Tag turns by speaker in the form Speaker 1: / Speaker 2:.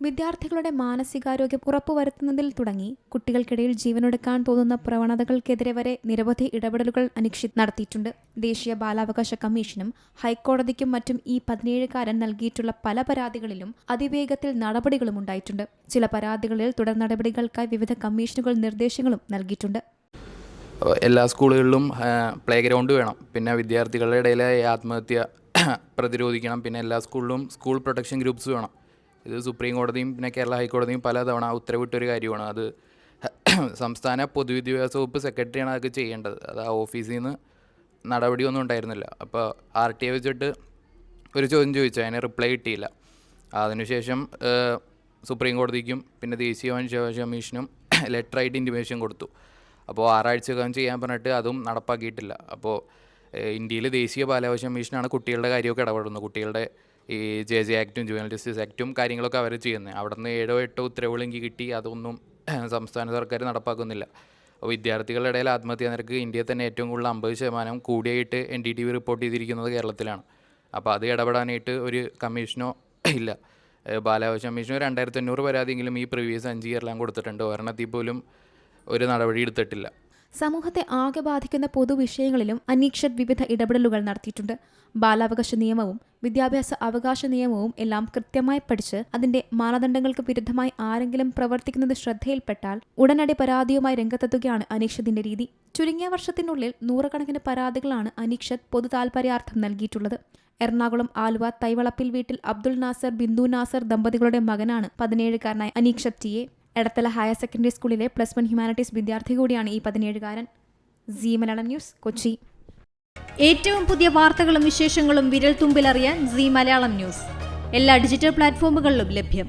Speaker 1: വിദ്യാർത്ഥികളുടെ മാനസികാരോഗ്യം ഉറപ്പുവരുത്തുന്നതിൽ തുടങ്ങി കുട്ടികൾക്കിടയിൽ ജീവനൊടുക്കാൻ തോന്നുന്ന പ്രവണതകൾക്കെതിരെ വരെ നിരവധി ഇടപെടലുകൾ അനിശ്ചിത് നടത്തിയിട്ടുണ്ട്. ദേശീയ ബാലാവകാശ കമ്മീഷനും ഹൈക്കോടതിക്കും മറ്റും ഈ 17-കാരൻ നൽകിയിട്ടുള്ള പല പരാതികളിലും അതിവേഗത്തിൽ നടപടികളും ഉണ്ടായിട്ടുണ്ട്. ചില പരാതികളിൽ തുടർ നടപടികൾക്കായി വിവിധ കമ്മീഷനുകൾ നിർദ്ദേശങ്ങളും നൽകിയിട്ടുണ്ട്.
Speaker 2: എല്ലാ സ്കൂളുകളിലും പ്ലേ ഗ്രൗണ്ട് വേണം. പിന്നെ വിദ്യാർത്ഥികളുടെ ഇടയിലെ ആത്മഹത്യ പ്രതിരോധിക്കണം. പിന്നെ എല്ലാ സ്കൂളിലും സ്കൂൾ പ്രൊട്ടക്ഷൻ ഗ്രൂപ്പ്സ് വേണം. ഇത് സുപ്രീം കോടതിയും പിന്നെ കേരള ഹൈക്കോടതിയും പലതവണ ഉത്തരവിട്ടൊരു കാര്യമാണ്. അത് സംസ്ഥാന പൊതുവിദ്യാഭ്യാസ വകുപ്പ് സെക്രട്ടറിയാണ് അതൊക്കെ ചെയ്യേണ്ടത്. അത് ആ ഓഫീസിൽ നിന്ന് നടപടിയൊന്നും ഉണ്ടായിരുന്നില്ല. അപ്പോൾ RTA വെച്ചിട്ട് ഒരു ചോദ്യം ചോദിച്ചു, അതിന് റിപ്ലൈ കിട്ടിയില്ല. അതിനുശേഷം സുപ്രീം കോടതിക്കും പിന്നെ ദേശീയ മനുഷ്യാവകാശ കമ്മീഷനും ലെറ്ററായിട്ട് ഇൻറ്റിമേഷൻ കൊടുത്തു. അപ്പോൾ 6 ആഴ്ചക്കകം ചെയ്യാൻ പറഞ്ഞിട്ട് അതും നടപ്പാക്കിയിട്ടില്ല. അപ്പോൾ ഇന്ത്യയിൽ ദേശീയ ബാലാവകാശ കമ്മീഷനാണ് കുട്ടികളുടെ കാര്യമൊക്കെ ഇടപെടുന്നത്. കുട്ടികളുടെ ഈ JJ ആക്റ്റും ജുവനൈൽ ജസ്റ്റിസ് ആക്റ്റും കാര്യങ്ങളൊക്കെ അവർ ചെയ്യുന്നത്. അവിടെ നിന്ന് 7-8 ഉത്തരവുകളെങ്കിൽ കിട്ടി, അതൊന്നും സംസ്ഥാന സർക്കാർ നടപ്പാക്കുന്നില്ല. അപ്പോൾ വിദ്യാർത്ഥികളുടെ ഇടയിൽ ആത്മഹത്യാ നിരക്ക് ഇന്ത്യയിൽ തന്നെ ഏറ്റവും കൂടുതൽ 50% കൂടിയായിട്ട് NDTV റിപ്പോർട്ട് ചെയ്തിരിക്കുന്നത് കേരളത്തിലാണ്. അപ്പോൾ അത് ഇടപെടാനായിട്ട് ഒരു കമ്മീഷനോ ഇല്ല. ബാലാവകാശ കമ്മീഷനോ 2500 പരാതിയെങ്കിലും ഈ പ്രീവിയസ് 5 ഇയറിലും കൊടുത്തിട്ടുണ്ട്. ഒരെണ്ണത്തിൽ പോലും ഒരു നടപടി എടുത്തിട്ടില്ല.
Speaker 1: സമൂഹത്തെ ആകെ ബാധിക്കുന്ന പൊതുവിഷയങ്ങളിലും അനീക്ഷത് വിവിധ ഇടപെടലുകൾ നടത്തിയിട്ടുണ്ട്. ബാലാവകാശ നിയമവും വിദ്യാഭ്യാസ അവകാശ നിയമവും എല്ലാം കൃത്യമായി പഠിച്ച് അതിന്റെ മാനദണ്ഡങ്ങൾക്ക് വിരുദ്ധമായി ആരെങ്കിലും പ്രവർത്തിക്കുന്നത് ശ്രദ്ധയിൽപ്പെട്ടാൽ ഉടനടി പരാതിയുമായി രംഗത്തെത്തുകയാണ് അനീക്ഷതിന്റെ രീതി. ചുരുങ്ങിയ വർഷത്തിനുള്ളിൽ 100 കണക്കിന് പരാതികളാണ് അനീക്ഷത് പൊതു താൽപര്യാർത്ഥം നൽകിയിട്ടുള്ളത്. എറണാകുളം ആലുവ തൈവളപ്പിൽ വീട്ടിൽ അബ്ദുൾ നാസർ ബിന്ദു നാസർ ദമ്പതികളുടെ മകനാണ് 17-കാരനായ Aneekshath TA. Edathala higher secondary സ്കൂളിലെ +1 ഹ്യൂമാനിറ്റീസ് വിദ്യാർത്ഥി കൂടിയാണ് ഈ 17-കാരൻ. Zee Malayalam news, Kochi.
Speaker 3: ഏറ്റവും പുതിയ വാർത്തകളും വിശേഷങ്ങളും വിരൽ തുമ്പിലറിയാൻ സി മലയാളം ന്യൂസ് എല്ലാ ഡിജിറ്റൽ പ്ലാറ്റ്ഫോമുകളിലും ലഭ്യം.